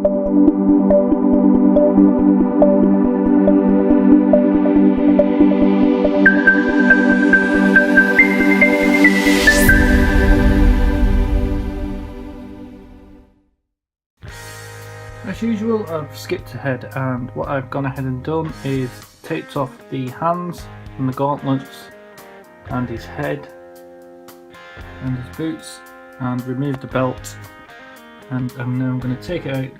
As usual, I've skipped ahead, and what I've gone ahead and done is taped off the hands and the gauntlets and his head and his boots, and removed the belt, and now I'm going to take it out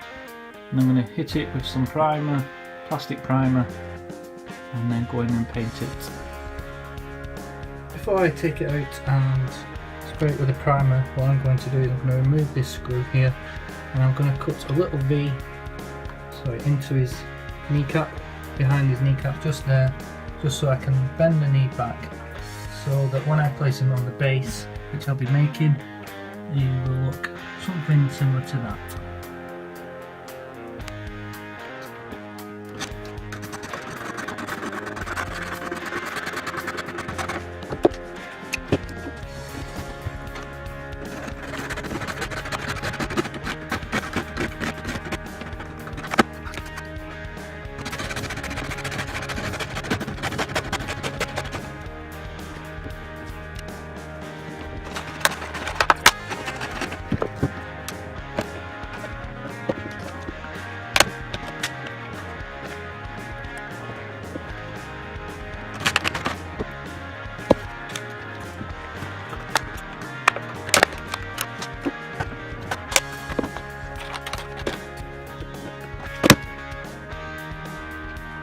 and I'm going to hit it with some primer, plastic primer, and then go in and paint it. Before I take it out and spray it with the primer, what I'm going to do is I'm going to remove this screw here, and I'm going to cut a little V into his kneecap, behind his kneecap, just there, just so I can bend the knee back, so that when I place him on the base, which I'll be making, he will look something similar to that.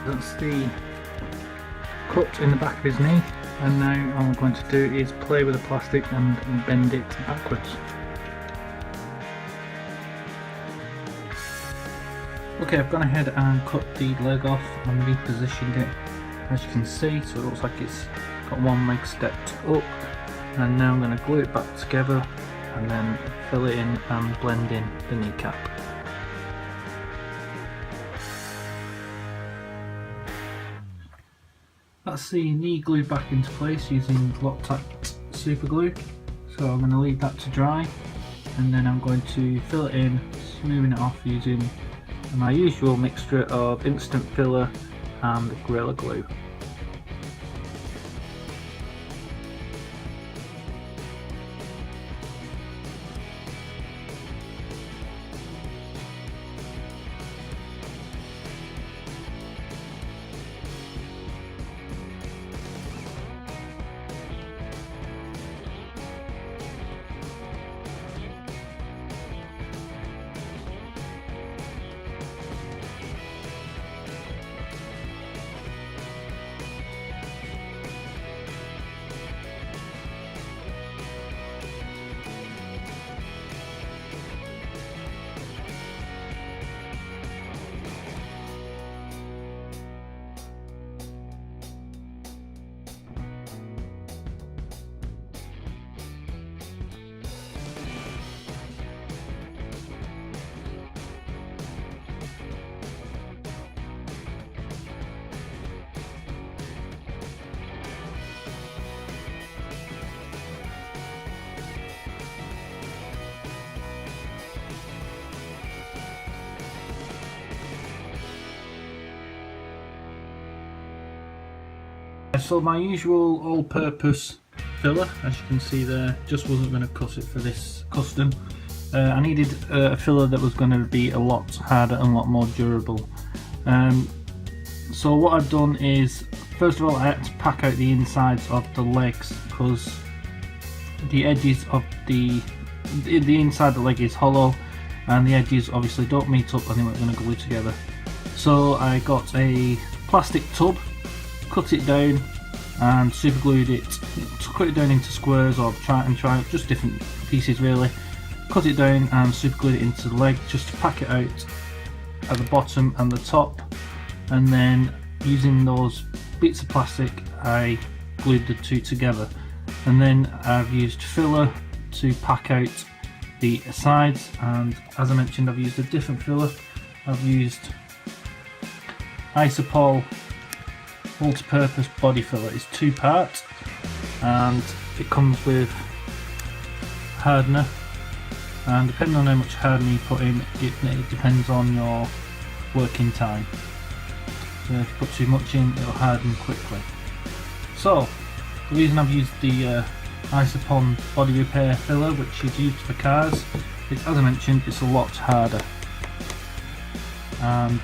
That's the cut in the back of his knee, and now all I'm going to do is play with the plastic and bend it backwards. Okay, I've gone ahead and cut the leg off and repositioned it, as you can see, so it looks like it's got one leg stepped up, and now I'm going to glue it back together and then fill it in and blend in the kneecap. That's the knee glue back into place using Loctite super glue, so I'm going to leave that to dry, and then I'm going to fill it in, smoothing it off using my usual mixture of instant filler and Gorilla Glue. So my usual all-purpose filler, as you can see there, just wasn't going to cut it for this custom. I needed a filler that was going to be a lot harder and a lot more durable. So what I've done is, first of all, I had to pack out the insides of the legs, because the edges of the inside of the leg is hollow, and the edges obviously don't meet up and they weren't going to glue together. So I got a plastic tub, cut it down and super glued it, cut it down into squares or just different pieces really, cut it down and super glued it into the leg just to pack it out at the bottom and the top, and then using those bits of plastic I glued the two together, and then I've used filler to pack out the sides, and as I mentioned I've used a different filler. I've used Isopol multi-purpose body filler. It's 2-part and it comes with hardener and depending on how much hardening you put in, it depends on your working time. So if you put too much in, it'll harden quickly. So the reason I've used the Isopon body repair filler, which is used for cars, is, as I mentioned, it's a lot harder, and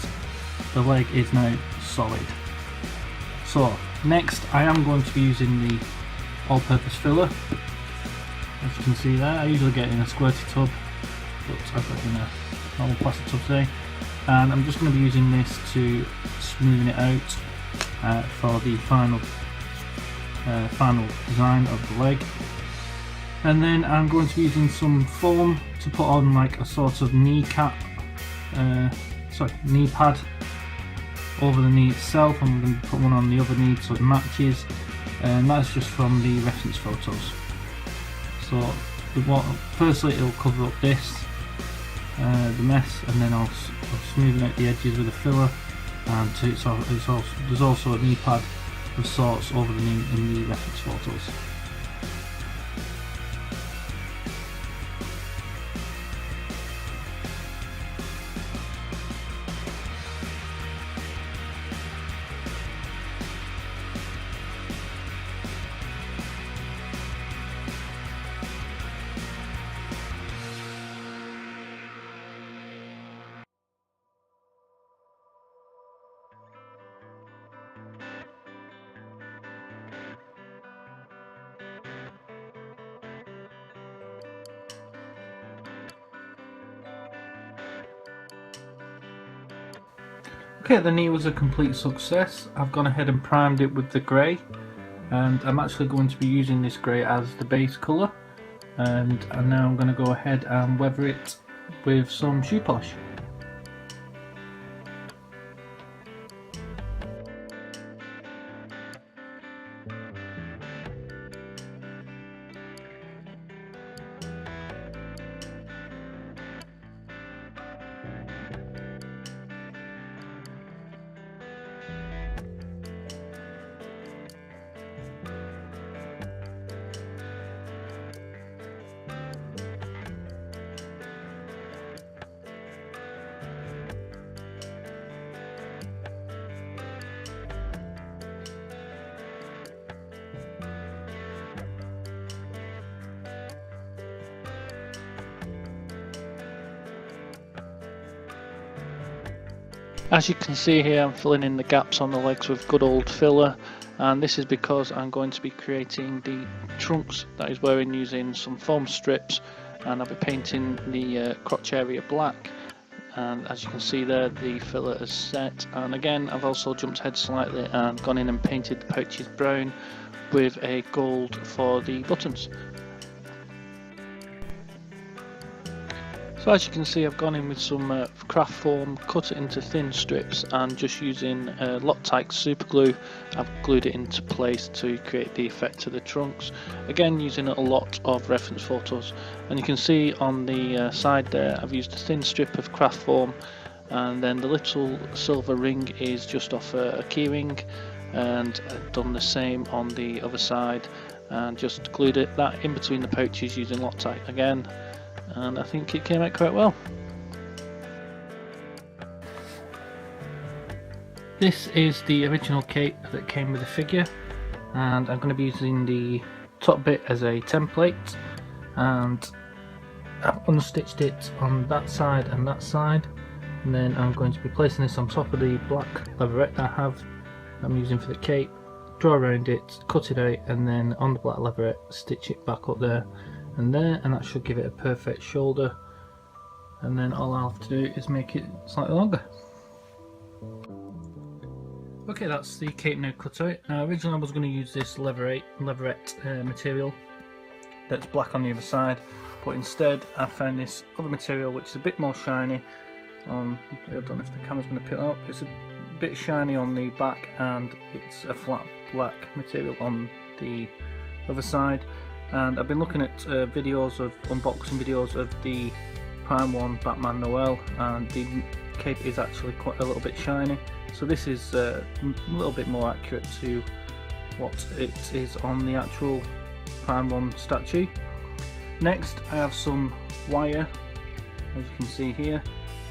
the leg is now solid. So next I am going to be using the all-purpose filler. As you can see there, I usually get in a squirty tub, but I've got in a normal plastic tub today, and I'm just going to be using this to smoothen it out for the final design of the leg. And then I'm going to be using some foam to put on like a sort of knee pad over the knee itself. I'm going to put one on the other knee so it matches, and that's just from the reference photos. So firstly it'll cover up this, the mess, and then I'll smoothen out the edges with a filler, and there's also a knee pad of sorts over the knee in the reference photos. Okay, the knee was a complete success. I've gone ahead and primed it with the grey, and I'm actually going to be using this grey as the base colour, and now I'm going to go ahead and weather it with some shoe polish. As you can see here, I'm filling in the gaps on the legs with good old filler, and this is because I'm going to be creating the trunks that he's wearing using some foam strips, and I'll be painting the crotch area black. And as you can see there, the filler is set, and again I've also jumped ahead slightly and gone in and painted the pouches brown with a gold for the buttons. So as you can see, I've gone in with some craft foam, cut it into thin strips, and just using Loctite super glue, I've glued it into place to create the effect of the trunks. Again, using a lot of reference photos, and you can see on the side there, I've used a thin strip of craft foam, and then the little silver ring is just off a keyring, and I've done the same on the other side, and just glued that in between the pouches using Loctite again. And I think it came out quite well. This is the original cape that came with the figure, and I'm going to be using the top bit as a template, and I've unstitched it on that side and that side, and then I'm going to be placing this on top of the black leatherette that I'm using for the cape, draw around it, cut it out, and then on the black leatherette stitch it back up there and there, and that should give it a perfect shoulder. And then all I'll have to do is make it slightly longer. Okay, that's the cape now cut out. Now originally I was going to use this leatherette material that's black on the other side, but instead I found this other material which is a bit more shiny. I don't know if the camera's going to pick it up. It's a bit shiny on the back, and it's a flat black material on the other side. And I've been looking at unboxing videos of the Prime 1 Batman Noel, and the cape is actually quite a little bit shiny. So this is a little bit more accurate to what it is on the actual Prime 1 statue. Next I have some wire as you can see here,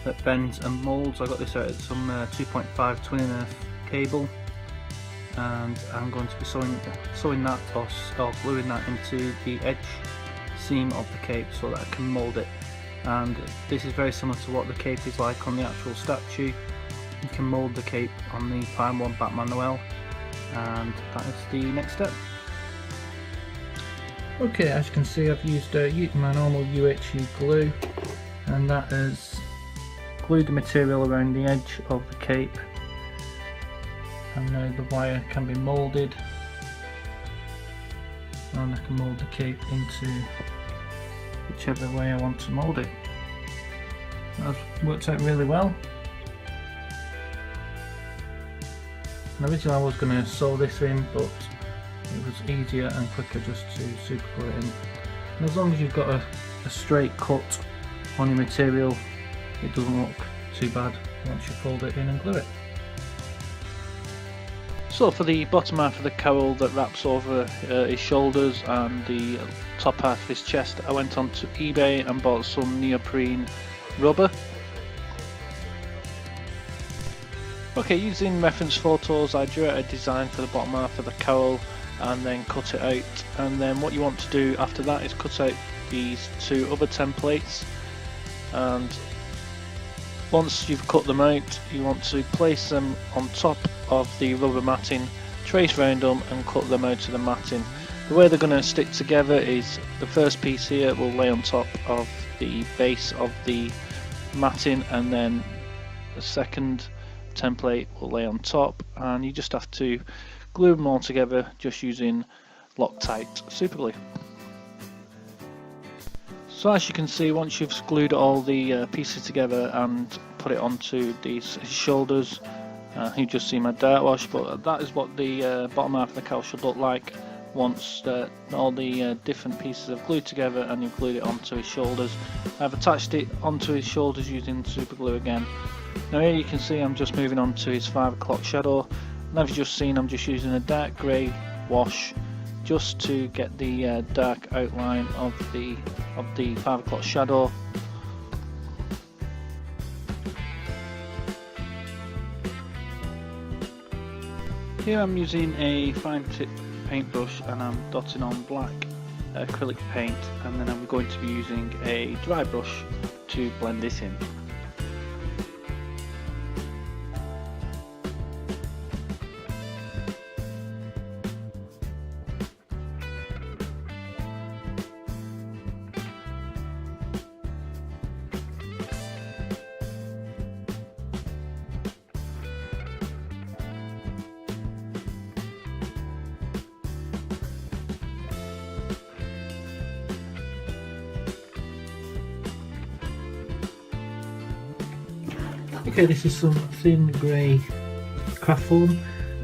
that bends and moulds. I got this out at some 2.5 twin and earth cable, and I'm going to be sewing that or gluing that into the edge seam of the cape so that I can mould it. And this is very similar to what the cape is like on the actual statue. You can mould the cape on the 5-1 Batman Noel, and that is the next step. Okay, as you can see, I've used my normal UHU glue, and that has glued the material around the edge of the cape, and now the wire can be moulded, and I can mould the cape into whichever way I want to mould it. That's worked out really well. And originally I was going to sew this in, but it was easier and quicker just to super glue it in. And as long as you've got a straight cut on your material, it doesn't look too bad once you fold it in and glue it. So for the bottom half of the cowl that wraps over his shoulders and the top half of his chest, I went onto eBay and bought some neoprene rubber. Okay, using reference photos, I drew out a design for the bottom half of the cowl and then cut it out. And then what you want to do after that is cut out these two other templates, and once you've cut them out, you want to place them on top of the rubber matting, trace round them and cut them out to the matting. The way they're going to stick together is the first piece here will lay on top of the base of the matting, and then the second template will lay on top, and you just have to glue them all together just using Loctite super glue. So as you can see, once you've glued all the pieces together and put it onto these shoulders, you just see my dirt wash, but that is what the bottom half of the cowl should look like once all the different pieces have glued together and you've glued it onto his shoulders. I've attached it onto his shoulders using super glue again. Now here you can see I'm just moving on to his 5 o'clock shadow, and as you've just seen, I'm just using a dark grey wash just to get the dark outline of the 5 o'clock shadow. Here I'm using a fine tip paintbrush and I'm dotting on black acrylic paint, and then I'm going to be using a dry brush to blend this in. Okay, this is some thin grey craft foam,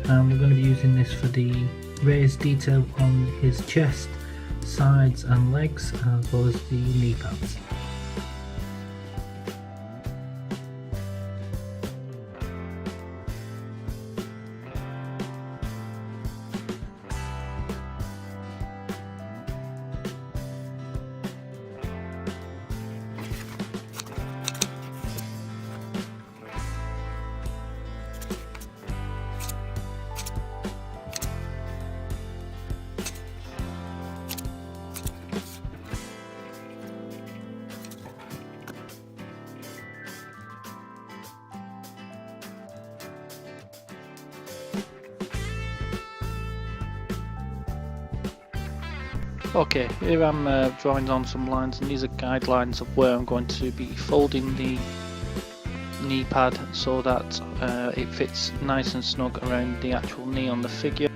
and we're going to be using this for the raised detail on his chest, sides and legs, as well as the knee pads. Okay, here I'm drawing on some lines, and these are guidelines of where I'm going to be folding the knee pad so that it fits nice and snug around the actual knee on the figure.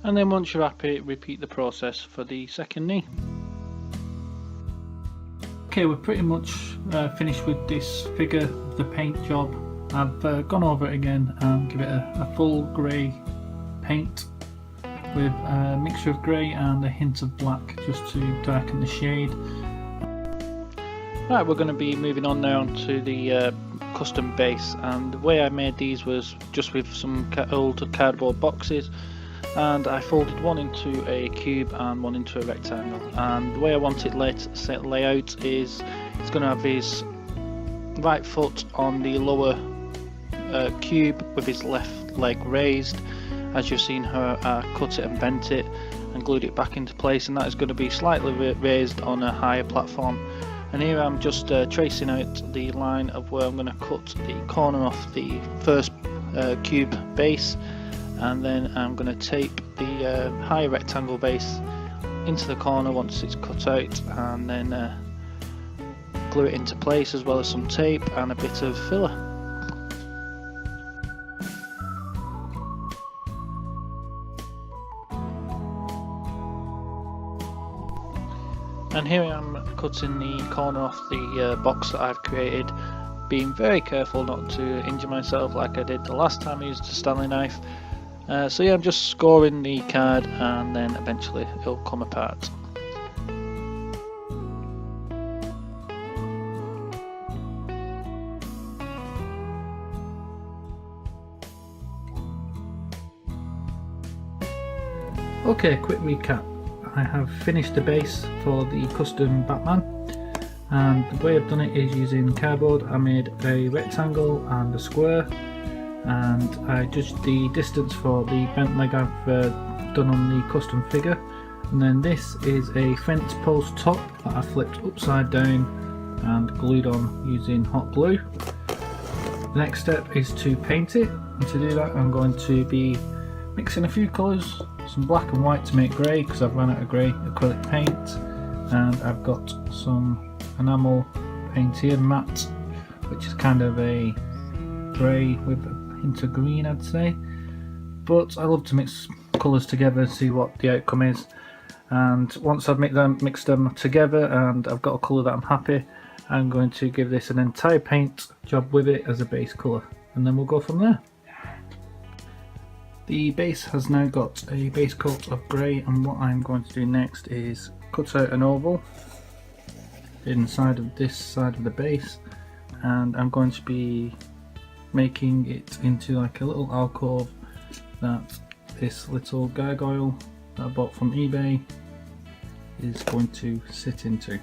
And then once you're happy, repeat the process for the second knee. Okay, we're pretty much finished with this figure, the paint job. I've gone over it again and give it a full grey paint with a mixture of grey and a hint of black just to darken the shade. Right, we're going to be moving on now to the custom base, and the way I made these was just with some old cardboard boxes, and I folded one into a cube and one into a rectangle. And the way I want it layout is it's going to have his right foot on the lower cube with his left leg raised. As you've seen her cut it and bent it and glued it back into place, and that is going to be slightly raised on a higher platform. And here I'm just tracing out the line of where I'm going to cut the corner off the first cube base, and then I'm going to tape the higher rectangle base into the corner once it's cut out, and then glue it into place, as well as some tape and a bit of filler. And here I am cutting the corner off the box that I've created, being very careful not to injure myself like I did the last time I used a Stanley knife. So yeah, I'm just scoring the card and then eventually it'll come apart. Okay, quick recap. I have finished the base for the custom Batman, and the way I've done it is using cardboard. I made a rectangle and a square, and I judged the distance for the bent leg I've done on the custom figure. And then this is a fence post top that I flipped upside down and glued on using hot glue. The next step is to paint it, and to do that I'm going to be mixing a few colours, some black and white to make grey because I've run out of grey acrylic paint, and I've got some enamel paint here, matte, which is kind of a grey with a hint of green, I'd say. But I love to mix colours together and see what the outcome is, and once I've mixed them together and I've got a colour that I'm happy, I'm going to give this an entire paint job with it as a base colour, and then we'll go from there. The base has now got a base coat of grey, and what I'm going to do next is cut out an oval inside of this side of the base, and I'm going to be making it into like a little alcove that this little gargoyle that I bought from eBay is going to sit into.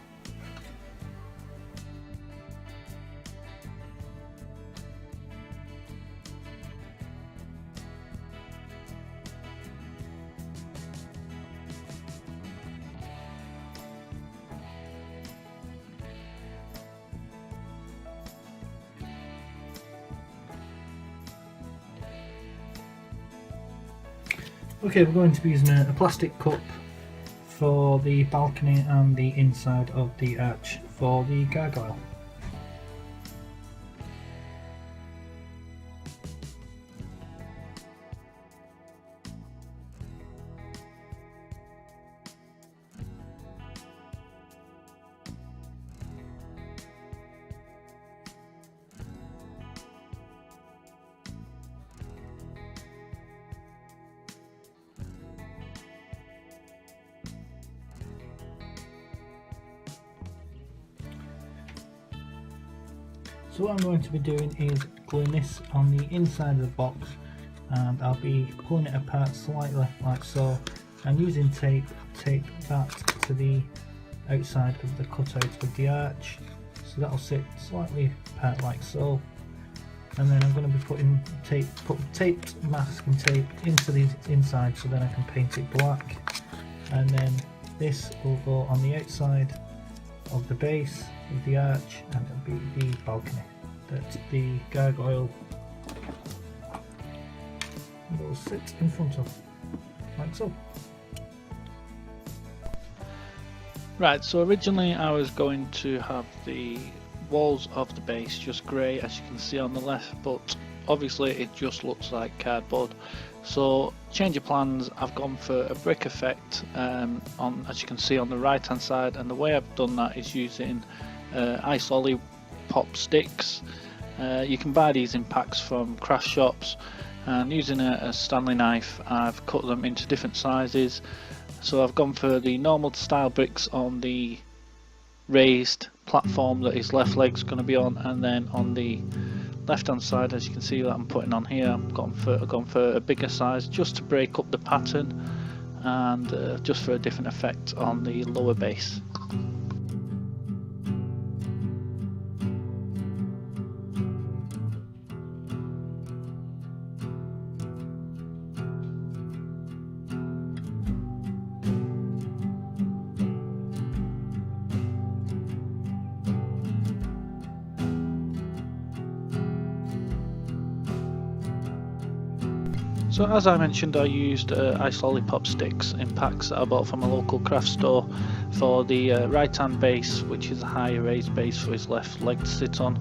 Okay, we're going to be using a plastic cup for the balcony and the inside of the arch for the gargoyle. So what I'm going to be doing is gluing this on the inside of the box, and I'll be pulling it apart slightly like so, and using tape that to the outside of the cutout of the arch, so that'll sit slightly apart like so. And then I'm going to be putting taped masking tape into the inside so then I can paint it black, and then this will go on the outside of the base of the arch, and it'll be the balcony that the gargoyle will sit in front of, like so. Right, so originally I was going to have the walls of the base just grey, as you can see on the left, but obviously it just looks like cardboard. So change of plans, I've gone for a brick effect on, as you can see on the right hand side, and the way I've done that is using ice lolly pop sticks. You can buy these in packs from craft shops, and using a Stanley knife I've cut them into different sizes. So I've gone for the normal style bricks on the raised platform that his left leg's going to be on, and then on the left hand side, as you can see that I'm putting on here, I've gone for a bigger size just to break up the pattern and just for a different effect on the lower base. So as I mentioned, I used ice lollipop sticks in packs that I bought from a local craft store for the right hand base, which is a higher raised base for his left leg to sit on,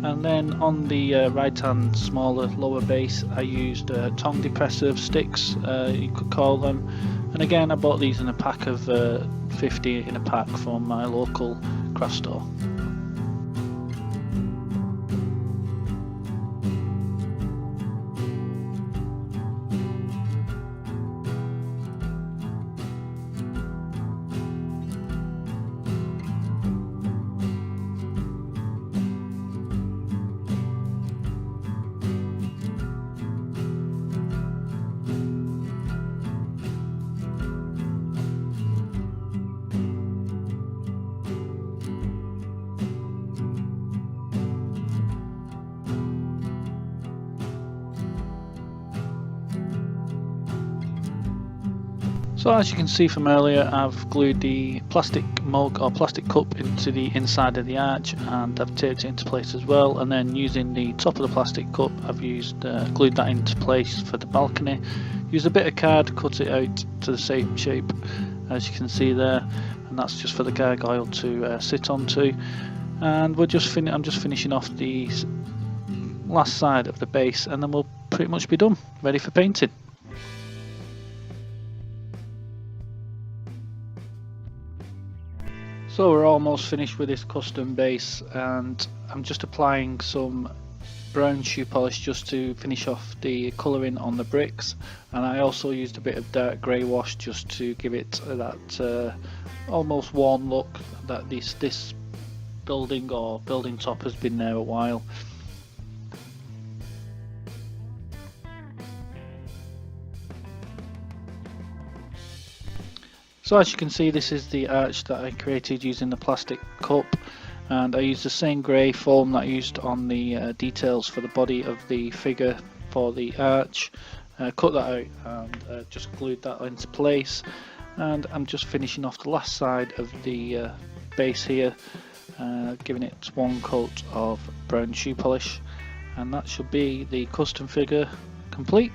and then on the right hand smaller lower base I used tongue depressive sticks, you could call them, and again I bought these in a pack of 50 in a pack from my local craft store. So as you can see from earlier, I've glued the plastic mug or plastic cup into the inside of the arch, and I've taped it into place as well, and then using the top of the plastic cup I've glued that into place for the balcony. Used a bit of card, cut it out to the same shape as you can see there, and that's just for the gargoyle to sit onto. And I'm just finishing off the last side of the base, and then we'll pretty much be done, ready for painting. So we're almost finished with this custom base, and I'm just applying some brown shoe polish just to finish off the colouring on the bricks, and I also used a bit of dark grey wash just to give it that almost worn look that this building or building top has been there a while. So as you can see, this is the arch that I created using the plastic cup, and I used the same grey foam that I used on the details for the body of the figure for the arch. Cut that out and just glued that into place, and I'm just finishing off the last side of the base here, giving it one coat of brown shoe polish, and that should be the custom figure complete.